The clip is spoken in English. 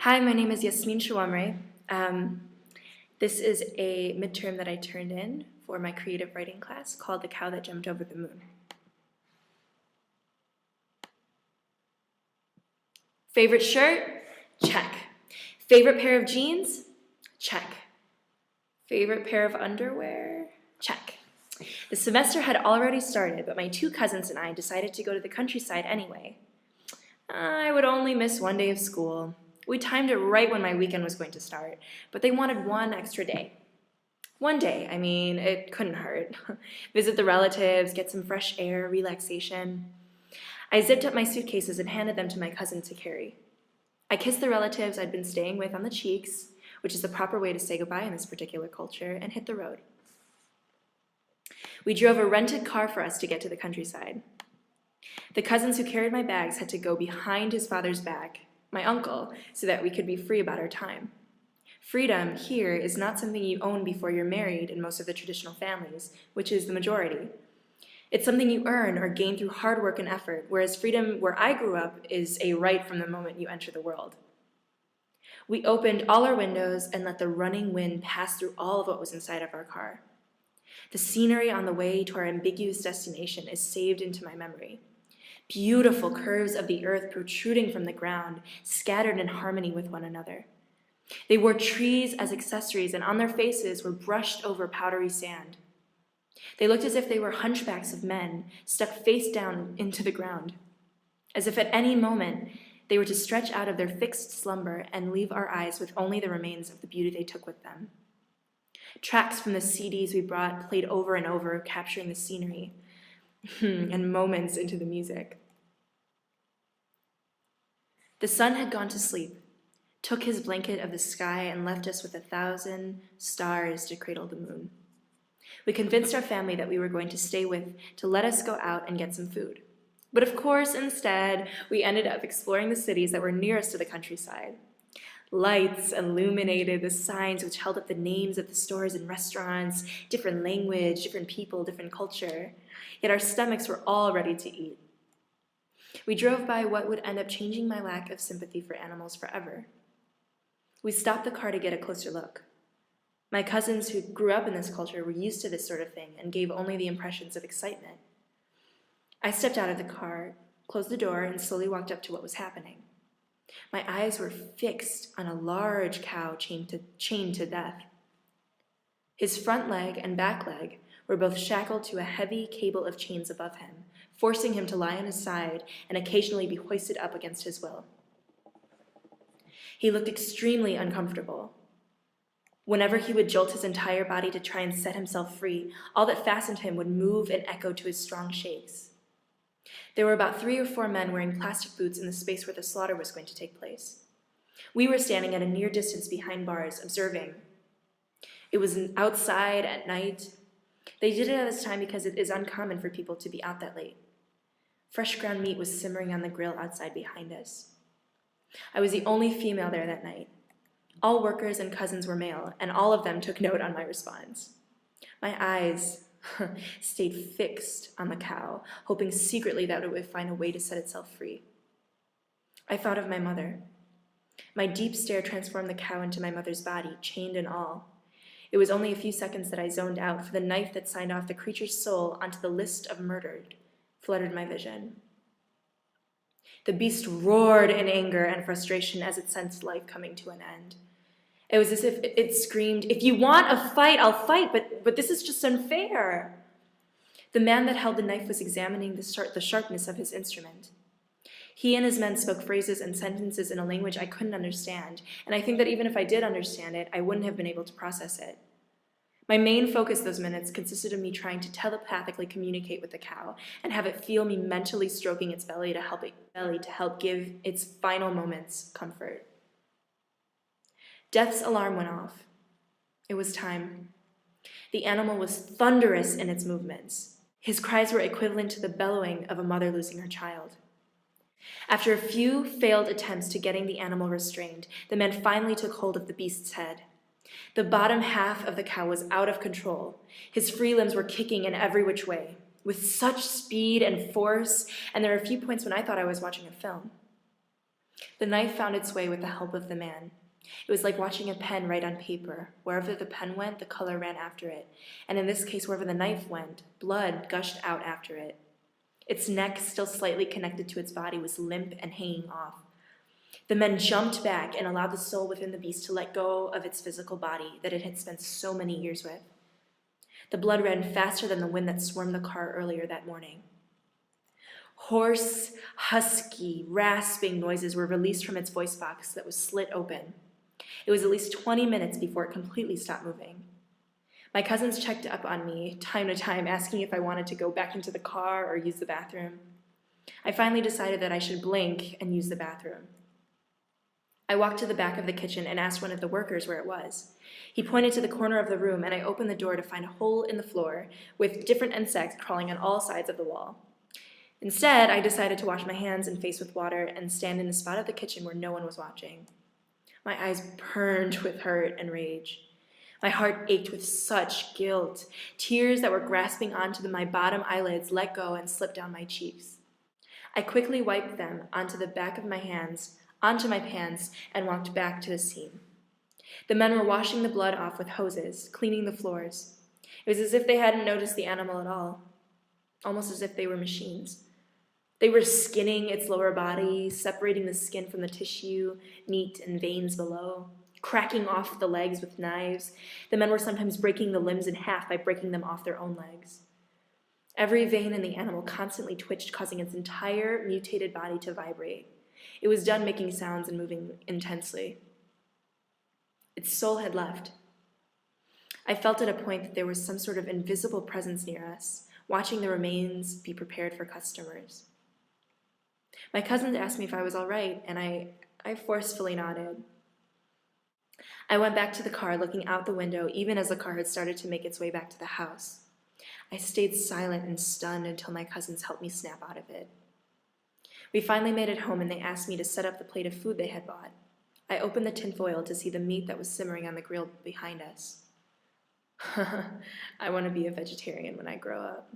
Hi, my name is Yasmin Shawamre. This is a midterm that I turned in for my creative writing class called The Cow That Jumped Over the Moon. Favorite shirt? Check. Favorite pair of jeans? Check. Favorite pair of underwear? Check. The semester had already started, but my two cousins and I decided to go to the countryside anyway. I would only miss one day of school. We timed it right when my weekend was going to start, but they wanted one extra day. One day, I mean, it couldn't hurt. Visit the relatives, get some fresh air, relaxation. I zipped up my suitcases and handed them to my cousin to carry. I kissed the relatives I'd been staying with on the cheeks, which is the proper way to say goodbye in this particular culture, and hit the road. We drove a rented car for us to get to the countryside. The cousins who carried my bags had to go behind his father's back, my uncle, so that we could be free about our time. Freedom here is not something you own before you're married in most of the traditional families, which is the majority. It's something you earn or gain through hard work and effort, whereas freedom where I grew up is a right from the moment you enter the world. We opened all our windows and let the running wind pass through all of what was inside of our car. The scenery on the way to our ambiguous destination is saved into my memory. Beautiful curves of the earth protruding from the ground, scattered in harmony with one another. They wore trees as accessories, and on their faces were brushed over powdery sand. They looked as if they were hunchbacks of men, stuck face down into the ground, as if at any moment they were to stretch out of their fixed slumber and leave our eyes with only the remains of the beauty they took with them. Tracks from the CDs we brought played over and over, capturing the scenery and moments into the music. The sun had gone to sleep, took his blanket of the sky, and left us with 1,000 stars to cradle the moon. We convinced our family that we were going to stay with to let us go out and get some food. But of course, instead, we ended up exploring the cities that were nearest to the countryside. Lights illuminated the signs which held up the names of the stores and restaurants, different language, different people, different culture. Yet our stomachs were all ready to eat. We drove by what would end up changing my lack of sympathy for animals forever. We stopped the car to get a closer look. My cousins who grew up in this culture were used to this sort of thing and gave only the impressions of excitement. I stepped out of the car, closed the door, and slowly walked up to what was happening. My eyes were fixed on a large cow chained to death. His front leg and back leg were both shackled to a heavy cable of chains above him, forcing him to lie on his side and occasionally be hoisted up against his will. He looked extremely uncomfortable. Whenever he would jolt his entire body to try and set himself free, all that fastened him would move and echo to his strong shakes. There were about 3 or 4 men wearing plastic boots in the space where the slaughter was going to take place. We were standing at a near distance behind bars, observing. It was outside at night. They did it at this time because it is uncommon for people to be out that late. Fresh ground meat was simmering on the grill outside behind us. I was the only female there that night. All workers and cousins were male, and all of them took note on my response. My eyes stayed fixed on the cow, hoping secretly that it would find a way to set itself free. I thought of my mother. My deep stare transformed the cow into my mother's body, chained and all. It was only a few seconds that I zoned out, for the knife that signed off the creature's soul onto the list of murdered flooded my vision. The beast roared in anger and frustration as it sensed life coming to an end. It was as if it screamed, "If you want a fight, I'll fight, but this is just unfair." The man that held the knife was examining the sharpness of his instrument. He and his men spoke phrases and sentences in a language I couldn't understand, and I think that even if I did understand it, I wouldn't have been able to process it. My main focus those minutes consisted of me trying to telepathically communicate with the cow and have it feel me mentally stroking its belly to help give its final moments comfort. Death's alarm went off. It was time. The animal was thunderous in its movements. His cries were equivalent to the bellowing of a mother losing her child. After a few failed attempts to getting the animal restrained, the men finally took hold of the beast's head. The bottom half of the cow was out of control. His free limbs were kicking in every which way, with such speed and force, and there were a few points when I thought I was watching a film. The knife found its way with the help of the man. It was like watching a pen write on paper. Wherever the pen went, the color ran after it, and in this case, wherever the knife went, blood gushed out after it. Its neck, still slightly connected to its body, was limp and hanging off. The men jumped back and allowed the soul within the beast to let go of its physical body that it had spent so many years with. The blood ran faster than the wind that swarmed the car earlier that morning. Hoarse, husky, rasping noises were released from its voice box that was slit open. It was at least 20 minutes before it completely stopped moving. My cousins checked up on me time to time, asking if I wanted to go back into the car or use the bathroom. I finally decided that I should blink and use the bathroom. I walked to the back of the kitchen and asked one of the workers where it was. He pointed to the corner of the room, and I opened the door to find a hole in the floor with different insects crawling on all sides of the wall. Instead, I decided to wash my hands and face with water and stand in a spot of the kitchen where no one was watching. My eyes burned with hurt and rage. My heart ached with such guilt. Tears that were grasping onto my bottom eyelids let go and slipped down my cheeks. I quickly wiped them onto the back of my hands, onto my pants, and walked back to the scene. The men were washing the blood off with hoses, cleaning the floors. It was as if they hadn't noticed the animal at all, almost as if they were machines. They were skinning its lower body, separating the skin from the tissue, meat, and veins below, cracking off the legs with knives. The men were sometimes breaking the limbs in half by breaking them off their own legs. Every vein in the animal constantly twitched, causing its entire mutated body to vibrate. It was done making sounds and moving intensely. Its soul had left. I felt at a point that there was some sort of invisible presence near us, watching the remains be prepared for customers. My cousins asked me if I was all right, and I forcefully nodded. I went back to the car, looking out the window, even as the car had started to make its way back to the house. I stayed silent and stunned until my cousins helped me snap out of it. We finally made it home, and they asked me to set up the plate of food they had bought. I opened the tinfoil to see the meat that was simmering on the grill behind us. I want to be a vegetarian when I grow up.